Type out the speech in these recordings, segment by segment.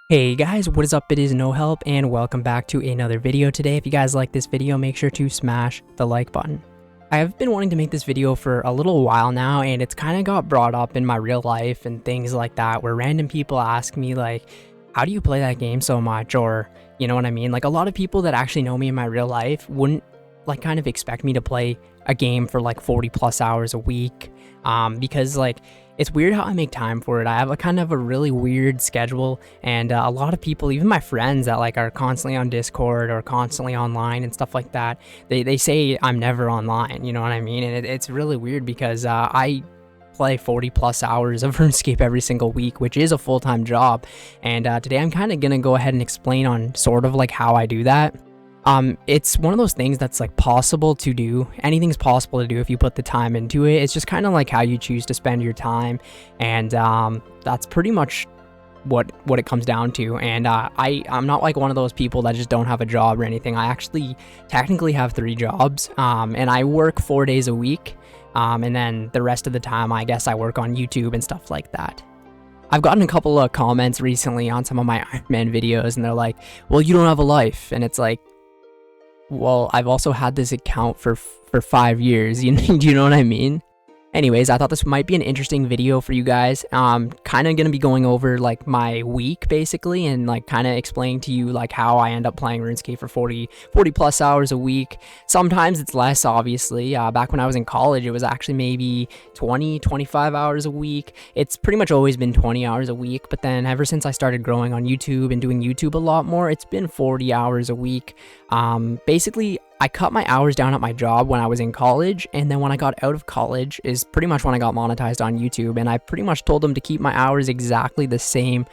Hey guys, what is up? It is No Help and welcome back to another video today. If you guys like this video, make sure to smash the like button. I have been wanting to make this video for a little while now, and it's kind of got brought up in my real life and things like that, where random people ask me like, how do you play that game so much? Or, you know what I mean? Like, a lot of people that actually know me in my real life wouldn't like kind of expect me to play a game for like 40 plus hours a week, because like it's weird how I make time for it. I have a kind of a really weird schedule, and a lot of people, even my friends that like are constantly on Discord or constantly online and stuff like that, they say I'm never online, you know what I mean? And it's really weird because I play 40 plus hours of RuneScape every single week, which is a full-time job. And today I'm kind of gonna go ahead and explain on sort of like how I do that. It's one of those things that's like possible to do. Anything's possible to do if you put the time into it. It's just kind of like how you choose to spend your time, and that's pretty much what it comes down to. And I'm not like one of those people that just don't have a job or anything. I actually technically have 3 jobs, and I work 4 days a week, and then the rest of the time I guess I work on YouTube and stuff like that. I've gotten a couple of comments recently on some of my Ironman videos, and they're like, well, you don't have a life. And it's like, well, I've also had this account for 5 years, do you know what I mean? Anyways, I thought this might be an interesting video for you guys. Kind of gonna be going over like my week basically, and like kind of explaining to you like how I end up playing RuneScape for 40 plus hours a week. Sometimes it's less, obviously. Back when I was in college, it was actually maybe 25 hours a week. It's pretty much always been 20 hours a week, but then ever since I started growing on YouTube and doing YouTube a lot more, it's been 40 hours a week. Basically, I cut my hours down at my job when I was in college, and then when I got out of college is pretty much when I got monetized on YouTube, and I pretty much told them to keep my hours exactly the same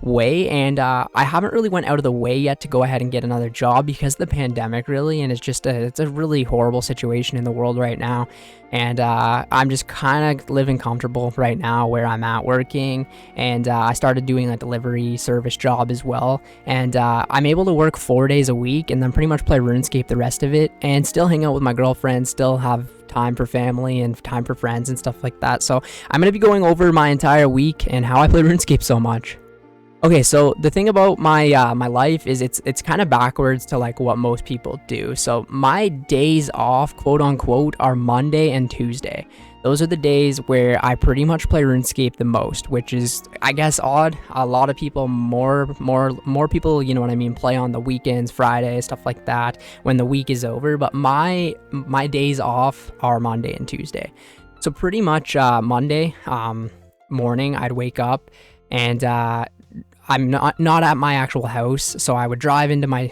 way. And I haven't really went out of the way yet to go ahead and get another job because of the pandemic, really, and it's a really horrible situation in the world right now. And I'm just kind of living comfortable right now where I'm at working, and I started doing a delivery service job as well, and I'm able to work 4 days a week and then pretty much play RuneScape the rest of it and still hang out with my girlfriend, still have time for family and time for friends and stuff like that. So I'm going to be going over my entire week and how I play RuneScape so much. Okay, so the thing about my my life is it's kind of backwards to like what most people do. So my days off, quote unquote, are Monday and Tuesday. Those are the days where I pretty much play RuneScape the most, which is, I guess, odd. A lot of people, more people, you know what I mean, play on the weekends, Friday, stuff like that, when the week is over. But my days off are Monday and Tuesday. So pretty much Monday morning, I'd wake up, and I'm not at my actual house, so I would drive into my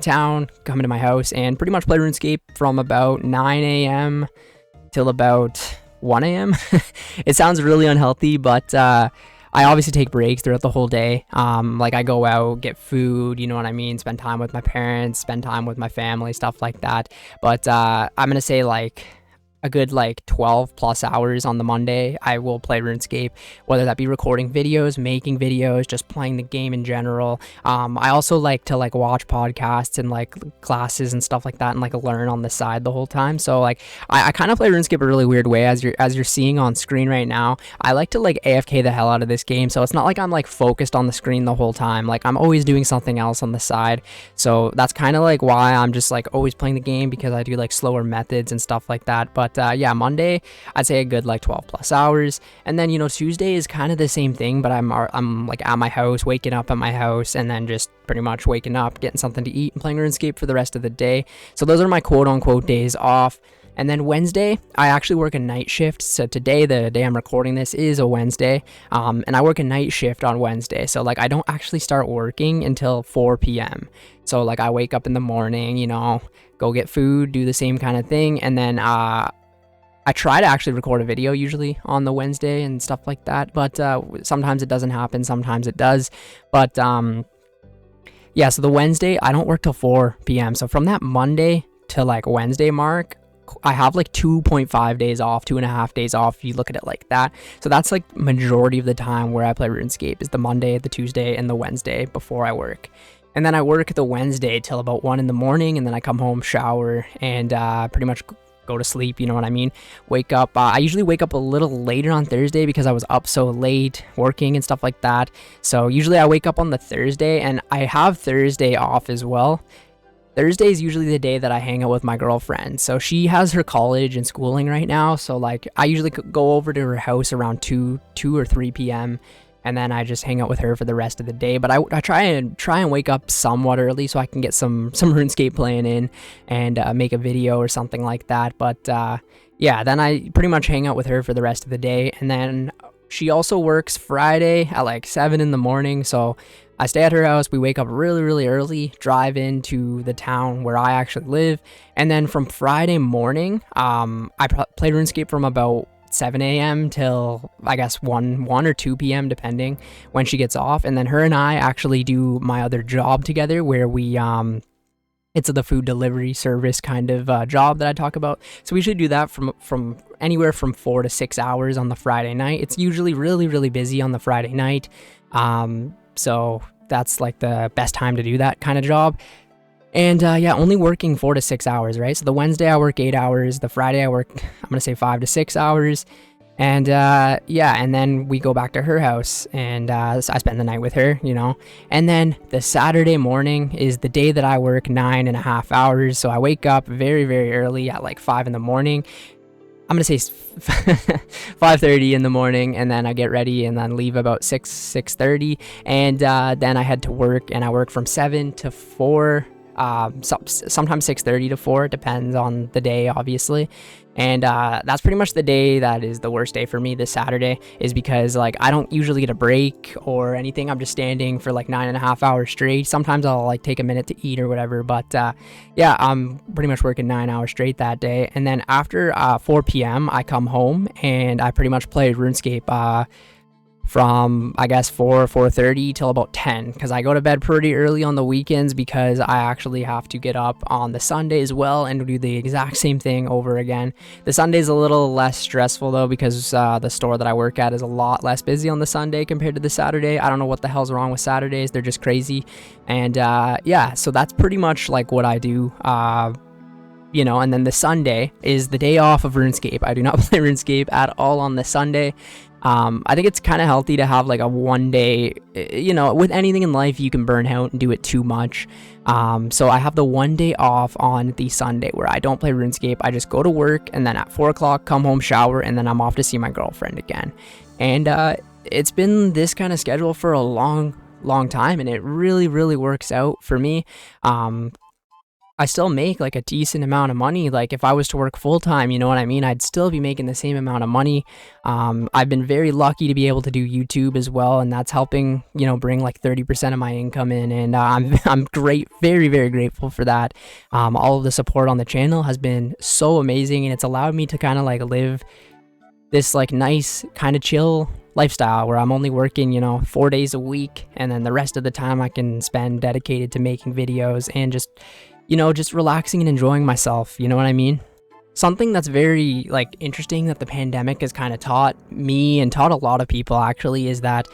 town, come into my house, and pretty much play RuneScape from about 9 a.m. till about 1 a.m. It sounds really unhealthy, but I obviously take breaks throughout the whole day. Like I go out, get food, you know what I mean, spend time with my parents, spend time with my family, stuff like that. But I'm gonna say like a good like 12 plus hours on the Monday I will play RuneScape, whether that be recording videos, making videos, just playing the game in general. I also like to like watch podcasts and like classes and stuff like that, and like learn on the side the whole time. So like I kind of play RuneScape a really weird way, as you're seeing on screen right now. I like to like AFK the hell out of this game, so it's not like I'm like focused on the screen the whole time. Like I'm always doing something else on the side. So that's kind of like why I'm just like always playing the game, because I do like slower methods and stuff like that. But yeah, Monday I'd say a good like 12 plus hours, and then, you know, Tuesday is kind of the same thing, but I'm like at my house, waking up at my house, and then just pretty much waking up, getting something to eat, and playing RuneScape for the rest of the day. So those are my quote unquote days off. And then Wednesday, I actually work a night shift. So today, the day I'm recording this, is a Wednesday, and I work a night shift on Wednesday. So like I don't actually start working until 4 p.m. So like I wake up in the morning, you know, go get food, do the same kind of thing, and then I try to actually record a video usually on the Wednesday and stuff like that, but sometimes it doesn't happen, sometimes it does. But yeah, so the Wednesday, I don't work till 4 p.m. So from that Monday to like Wednesday mark, I have like 2.5 days off, 2.5 days off, if you look at it like that. So that's like majority of the time where I play RuneScape, is the Monday, the Tuesday, and the Wednesday before I work. And then I work the Wednesday till about 1 in the morning, and then I come home, shower, and pretty much go to sleep, you know what I mean? Wake up. I usually wake up a little later on Thursday because I was up so late working and stuff like that. So usually I wake up on the Thursday, and I have Thursday off as well. Thursday is usually the day that I hang out with my girlfriend. So she has her college and schooling right now. So like I usually go over to her house around 2 or 3 p.m. and then I just hang out with her for the rest of the day. But I try and wake up somewhat early so I can get some RuneScape playing in and make a video or something like that. But yeah, then I pretty much hang out with her for the rest of the day. And then she also works Friday at like 7 in the morning. So I stay at her house, we wake up really, really early, drive into the town where I actually live, and then from Friday morning, I play RuneScape from about 7 a.m. till, I guess, 1 or 2 p.m. depending when she gets off, and then her and I actually do my other job together where we, it's the food delivery service kind of job that I talk about. So we usually do that from anywhere from 4 to 6 hours on the Friday night. It's usually really, really busy on the Friday night. So that's like the best time to do that kind of job. And yeah, only working 4 to 6 hours, right? So the Wednesday I work 8 hours. The Friday I work, I'm going to say 5 to 6 hours. And yeah, and then we go back to her house and so I spend the night with her, you know. And then the Saturday morning is the day that I work 9.5 hours. So I wake up very, very early at like 5 in the morning. I'm going to say 5:30 in the morning, and then I get ready and then leave about 6:30, and then I head to work, and I work from 7 to 4, sometimes 6:30 to 4, it depends on the day, obviously. And that's pretty much the day that is the worst day for me. This Saturday is because like I don't usually get a break or anything. I'm just standing for like 9.5 hours straight. Sometimes I'll like take a minute to eat or whatever, but yeah, I'm pretty much working 9 hours straight that day. And then after 4 p.m. I come home and I pretty much play RuneScape from, I guess, 4:30 till about 10, because I go to bed pretty early on the weekends because I actually have to get up on the Sunday as well and do the exact same thing over again. The Sunday's a little less stressful though, because the store that I work at is a lot less busy on the Sunday compared to the Saturday. I don't know what the hell's wrong with Saturdays, they're just crazy. And yeah, so that's pretty much like what I do. You know, and then the Sunday is the day off of RuneScape. I do not play RuneScape at all on the Sunday. I think it's kind of healthy to have like a 1 day, you know, with anything in life, you can burn out and do it too much. So I have the 1 day off on the Sunday where I don't play RuneScape. I just go to work and then at 4 o'clock, come home, shower, and then I'm off to see my girlfriend again. And it's been this kind of schedule for a long time, and it really, really works out for me. I still make like a decent amount of money. Like if I was to work full time, you know what I mean, I'd still be making the same amount of money. I've been very lucky to be able to do YouTube as well, and that's helping, you know, bring like 30% of my income in, and I'm very, very grateful for that. All of the support on the channel has been so amazing, and it's allowed me to kind of like live this like nice kind of chill lifestyle where I'm only working, you know, 4 days a week, and then the rest of the time I can spend dedicated to making videos and just, you know, just relaxing and enjoying myself, you know what I mean? Something that's very like interesting that the pandemic has kind of taught me and taught a lot of people actually is that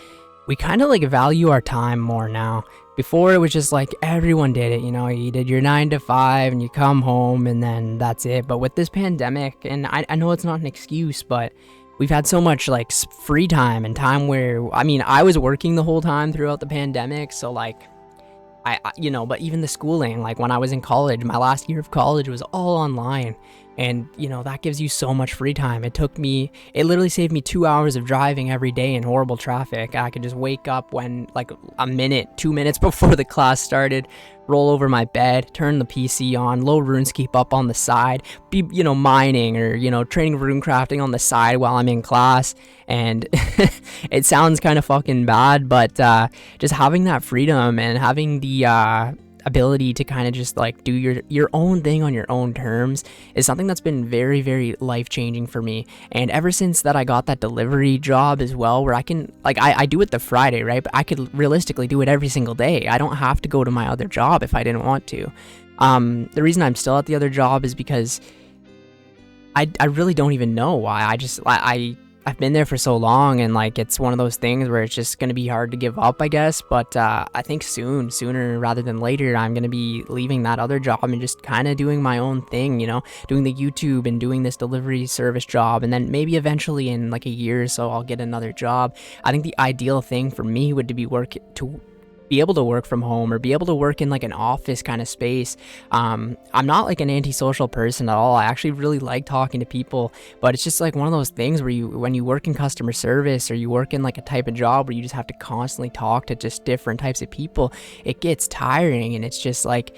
we kind of like value our time more now. Before it was just like everyone did it, you know, you did your 9 to 5 and you come home and then that's it. But with this pandemic, and I know it's not an excuse, but we've had so much like free time and time where, I mean, I was working the whole time throughout the pandemic, so like you know, but even the schooling, like when I was in college, my last year of college was all online, and you know, that gives you so much free time. It literally saved me 2 hours of driving every day in horrible traffic. I could just wake up when like a minute, 2 minutes before the class started, roll over my bed, turn the PC on, load RuneScape up on the side, be, you know, mining or, you know, training runecrafting on the side while I'm in class. And it sounds kind of fucking bad, but just having that freedom and having the ability to kind of just like do your own thing on your own terms is something that's been very, very life-changing for me. And ever since that I got that delivery job as well, where I can like I do it the Friday, right, but I could realistically do it every single day. I don't have to go to my other job if I didn't want to. The reason I'm still at the other job is because I really don't even know why. I've been there for so long, and like it's one of those things where it's just gonna be hard to give up, I guess. But I think sooner rather than later, I'm gonna be leaving that other job and just kind of doing my own thing, you know, doing the YouTube and doing this delivery service job, and then maybe eventually in like a year or so I'll get another job. I think the ideal thing for me would be able to work from home or be able to work in like an office kind of space. I'm not like an antisocial person at all. I actually really like talking to people, but it's just like one of those things where when you work in customer service or you work in like a type of job where you just have to constantly talk to just different types of people, it gets tiring. And it's just like,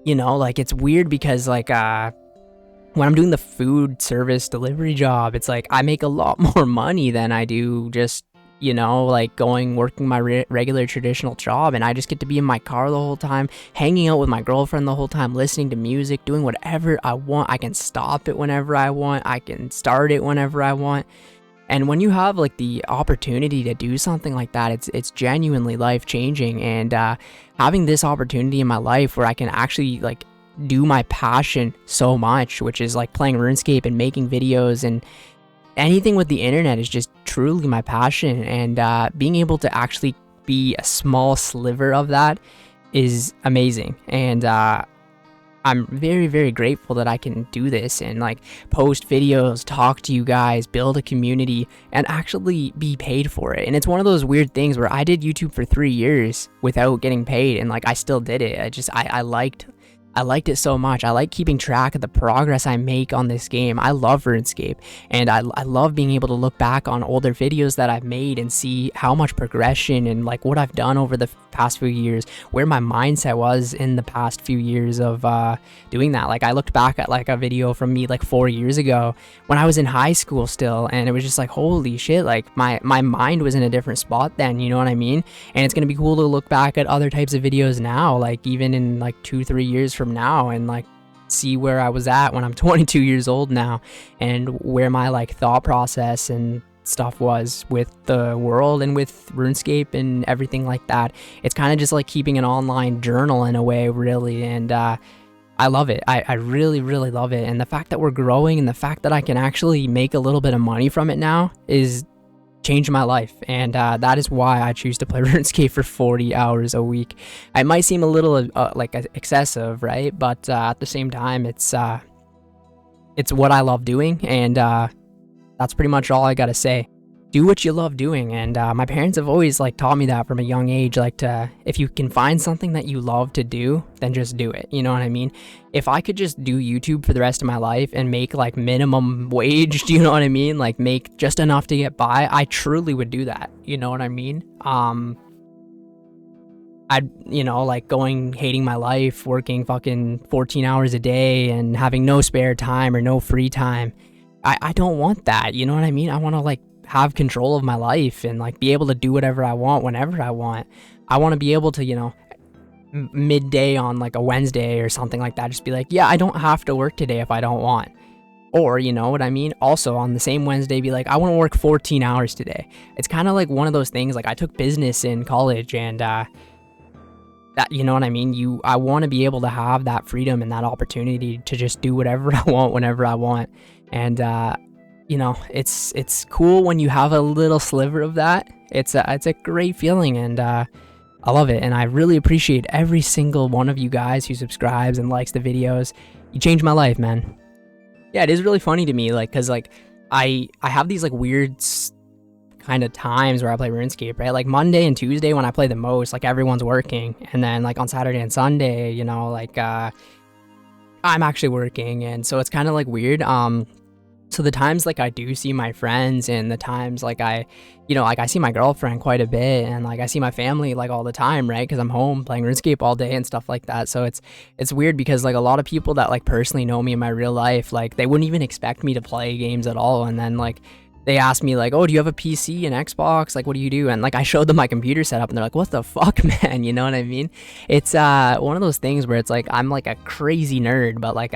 you know, like it's weird because like when I'm doing the food service delivery job, it's like I make a lot more money than I do just, you know, like working my regular traditional job, and I just get to be in my car the whole time, hanging out with my girlfriend the whole time, listening to music, doing whatever I want. I can stop it whenever I want. I can start it whenever I want. And when you have like the opportunity to do something like that, it's genuinely life changing. And having this opportunity in my life where I can actually like do my passion so much, which is like playing RuneScape and making videos, and anything with the internet is just truly my passion. And being able to actually be a small sliver of that is amazing. And I'm very, very grateful that I can do this and like post videos, talk to you guys, build a community, and actually be paid for it. And it's one of those weird things where I did YouTube for 3 years without getting paid, and like I still did it. I liked it so much. I like keeping track of the progress I make on this game. I love RuneScape, and I love being able to look back on older videos that I've made and see how much progression and like what I've done over the past few years, where my mindset was in the past few years of doing that. Like I looked back at like a video from me like 4 years ago when I was in high school still, and it was just like, holy shit, like my mind was in a different spot then, you know what I mean? And it's gonna be cool to look back at other types of videos now, like even in like 2-3 years from now, and like see where I was at when I'm 22 years old now, and where my like thought process and stuff was with the world and with RuneScape and everything like that. It's kind of just like keeping an online journal in a way, really. And I love it. I really, really love it. And the fact that we're growing and the fact that I can actually make a little bit of money from it now is changed my life. And that is why I choose to play RuneScape for 40 hours a week. It might seem a little like excessive, right? But at the same time, it's what I love doing. And that's pretty much all I gotta say. Do what you love doing. And my parents have always like taught me that from a young age, like if you can find something that you love to do, then just do it. You know what I mean? If I could just do YouTube for the rest of my life and make like minimum wage, do you know what I mean? Like make just enough to get by, I truly would do that. You know what I mean? I'd, you know, like hating my life, working fucking 14 hours a day and having no spare time or no free time. I don't want that. You know what I mean? I want to like have control of my life and like be able to do whatever I want whenever I want. I want to be able to, you know, midday on like a Wednesday or something like that, just be like, yeah, I don't have to work today if I don't want. Or, you know what I mean? Also on the same Wednesday, be like, I want to work 14 hours today. It's kind of like one of those things. Like I took business in college, and that, you know what I mean? I want to be able to have that freedom and that opportunity to just do whatever I want whenever I want. And you know, it's cool when you have a little sliver of that. It's a great feeling, and I love it. And I really appreciate every single one of you guys who subscribes and likes the videos. You changed my life, man. Yeah, it is really funny to me, like, cause like I have these like weird kind of times where I play RuneScape, right? Like Monday and Tuesday when I play the most, like everyone's working, and then like on Saturday and Sunday, you know, like I'm actually working, and so it's kind of like weird. So the times like I do see my friends, and the times like I see my girlfriend quite a bit, and like I see my family like all the time, right? Because I'm home playing RuneScape all day and stuff like that. So it's weird because like a lot of people that like personally know me in my real life, like they wouldn't even expect me to play games at all. And then like they asked me like, oh, do you have a PC and Xbox? Like, what do you do? And like I showed them my computer setup, and they're like, what the fuck, man? You know what I mean? It's one of those things where it's like I'm like a crazy nerd, but like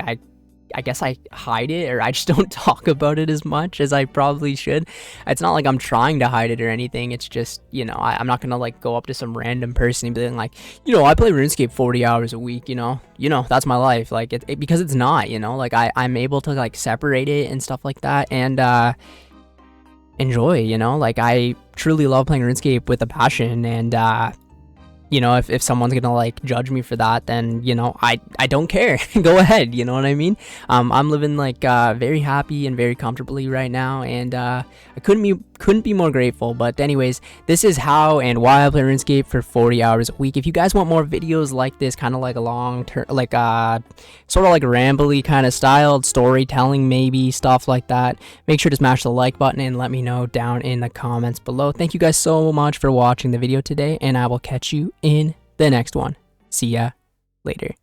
I guess I hide it, or I just don't talk about it as much as I probably should. It's not like I'm trying to hide it or anything. It's just, you know, I'm not gonna like go up to some random person and be like, you know, I play RuneScape 40 hours a week, you know, that's my life. Like because it's not, you know, like I'm able to like separate it and stuff like that. And enjoy, you know? Like, I truly love playing RuneScape with a passion, and you know, if someone's gonna like judge me for that, then, you know, I don't care. Go ahead, you know what I mean? I'm living like very happy and very comfortably right now, and I couldn't be more grateful. But anyways, this is how and why I play RuneScape for 40 hours a week. If you guys want more videos like this, kind of like a long term, like sort of like rambly kind of styled storytelling, maybe stuff like that, make sure to smash the like button and let me know down in the comments below. Thank you guys so much for watching the video today, and I will catch you in the next one. See ya later.